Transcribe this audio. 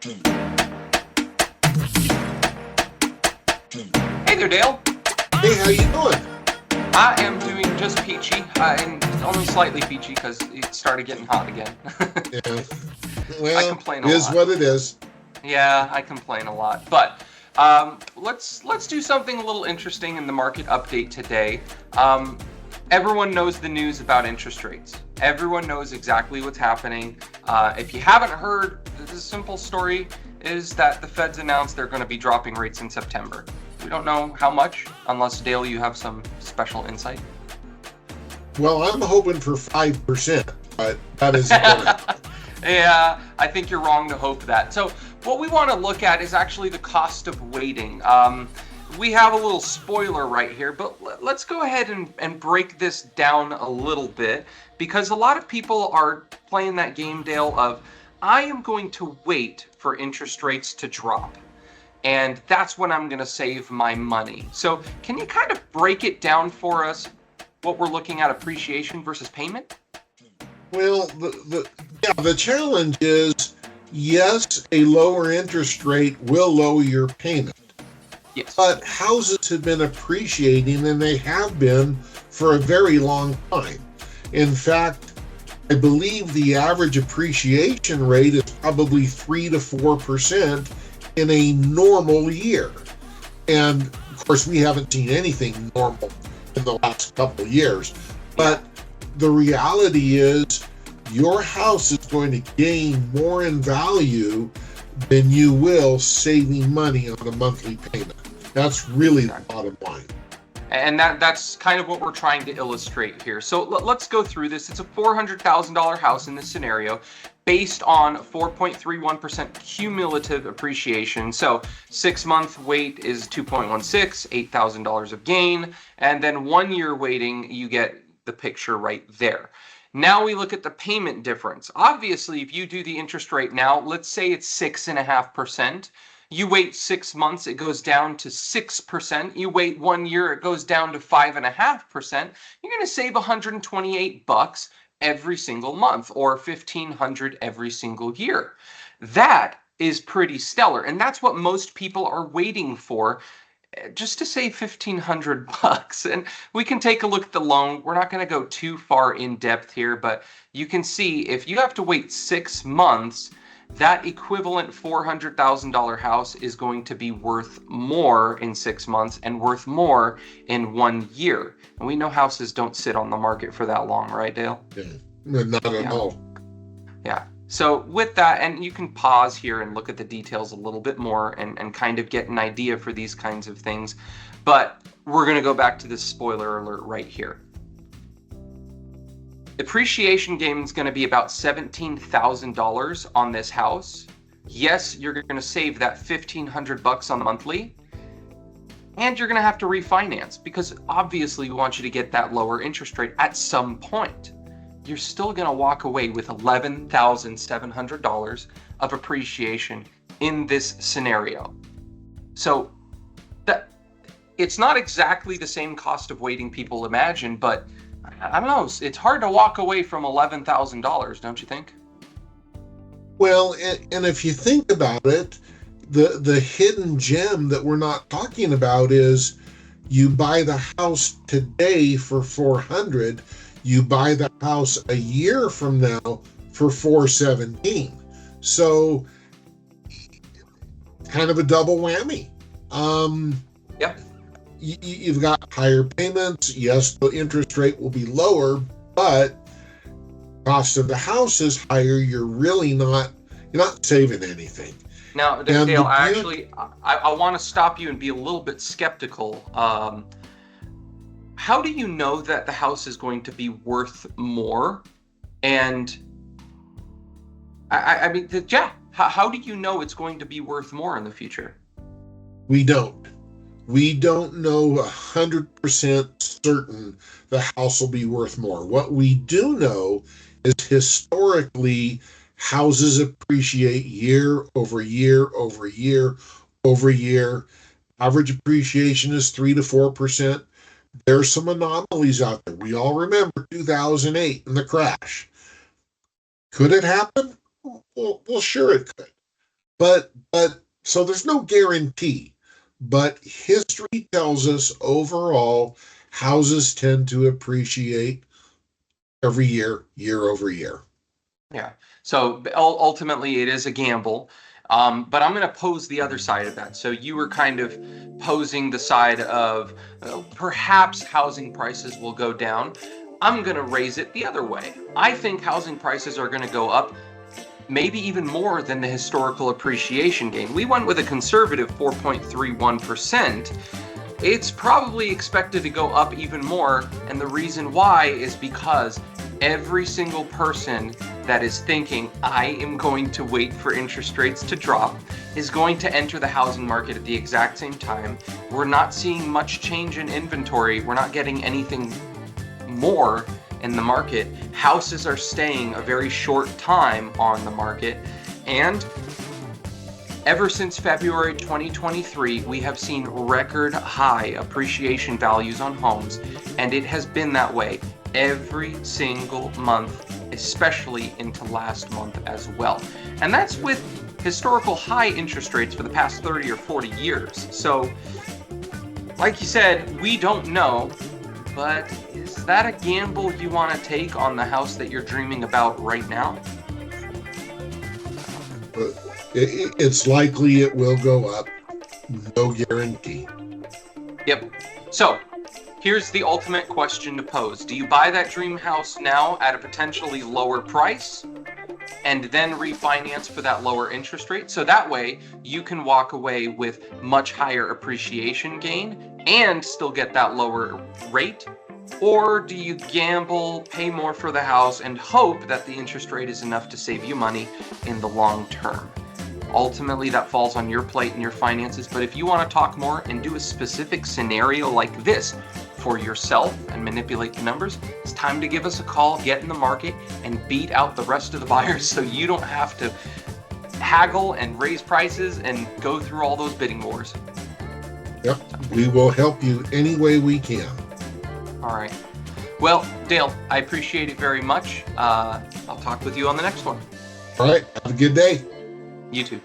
Hey there, Dale. Hey, how you doing? I am doing just peachy, and only slightly peachy because it started getting hot again. Yeah. I Well, complain it a is lot. what it is. Yeah, I complain a lot. But let's do something a little interesting in the market update today. Everyone knows the news about interest rates. Everyone knows exactly what's happening. If you haven't heard, the simple story is that the Fed's announced they're going to be dropping rates in September. We don't know how much, unless, Dale, you have some special insight. Well, I'm hoping for 5%, but that isn't going to happen. Yeah, I think you're wrong to hope that. So what we want to look at is actually the cost of waiting. We have a little spoiler right here, but let's go ahead and break this down a little bit, because a lot of people are playing that game, Dale, of I am going to wait for interest rates to drop, and that's when I'm going to save my money. So can you kind of break it down for us, what we're looking at, appreciation versus payment? Well, the challenge is, yes, a lower interest rate will lower your payment, Yes. but houses have been appreciating, and they have been for a very long time. In fact, I believe the average appreciation rate is probably 3 to 4% in a normal year. And of course, we haven't seen anything normal in the last couple of years. But the reality is, your house is going to gain more in value than you will saving money on a monthly payment. That's really the bottom line. And that's kind of what we're trying to illustrate here. So let's go through this. It's a $400,000 house in this scenario, based on 4.31% cumulative appreciation. So 6-month wait is 2.16, $8,000 of gain, and then 1 year waiting, you get the picture right there. Now we look at the payment difference. Obviously, if you do the interest rate now, let's say it's 6.5%. You wait 6 months, it goes down to 6%. You wait 1 year, it goes down to 5.5%. You're going to save $128 every single month, or $1,500 every single year. That is pretty stellar, and that's what most people are waiting for, just to save $1,500. And we can take a look at the loan. We're not going to go too far in depth here, but you can see if you have to wait 6 months, that equivalent $400,000 house is going to be worth more in 6 months and worth more in 1 year. And we know houses don't sit on the market for that long, right, Dale? Yeah, not at all. Yeah. So with that, and you can pause here and look at the details a little bit more and kind of get an idea for these kinds of things. But we're going to go back to this spoiler alert right here. Appreciation gain is going to be about $17,000 on this house. Yes, you're going to save that $1,500 on the monthly, and you're going to have to refinance, because obviously we want you to get that lower interest rate at some point. You're still going to walk away with $11,700 of appreciation in this scenario. So that it's not exactly the same cost of waiting people imagine, but I don't know, it's hard to walk away from $11,000, don't you think? Well, and if you think about it, the hidden gem that we're not talking about is, you buy the house today for $400, you buy the house a year from now for $417. So kind of a double whammy. Yep. You've got higher payments. Yes, the interest rate will be lower, but cost of the house is higher. You're not saving anything. Now, Dale, I want to stop you and be a little bit skeptical. How do you know that the house is going to be worth more? And I mean, how do you know it's going to be worth more in the future? We don't. We don't know 100% certain the house will be worth more. What we do know is, historically, houses appreciate year over year over year over year. Average appreciation is 3 to 4%. There's some anomalies out there. We all remember 2008 and the crash. Could it happen? Well, sure it could. But so there's no guarantee. But history tells us overall houses tend to appreciate every year, year over year. Yeah. So ultimately, it is a gamble. But I'm going to pose the other side of that. So you were kind of posing the side of perhaps housing prices will go down. I'm going to raise it the other way. I think housing prices are going to go up, maybe even more than the historical appreciation gain. We went with a conservative 4.31%. It's probably expected to go up even more, and the reason why is because every single person that is thinking, I am going to wait for interest rates to drop, is going to enter the housing market at the exact same time. We're not seeing much change in inventory. We're not getting anything more in the market. Houses are staying a very short time on the market, and ever since February 2023, we have seen record high appreciation values on homes, and it has been that way every single month, especially into last month as well. And that's with historical high interest rates for the past 30 or 40 years. So, like you said, we don't know, but is that a gamble you want to take on the house that you're dreaming about right now? It's likely it will go up. No guarantee. Yep. So, here's the ultimate question to pose. Do you buy that dream house now at a potentially lower price and then refinance for that lower interest rate? So that way you can walk away with much higher appreciation gain and still get that lower rate? Or do you gamble, pay more for the house, and hope that the interest rate is enough to save you money in the long term? Ultimately, that falls on your plate and your finances. But if you want to talk more and do a specific scenario like this for yourself and manipulate the numbers, it's time to give us a call, get in the market, and beat out the rest of the buyers so you don't have to haggle and raise prices and go through all those bidding wars. Yep, we will help you any way we can. All right. Well, Dale, I appreciate it very much. I'll talk with you on the next one. All right, have a good day. You too.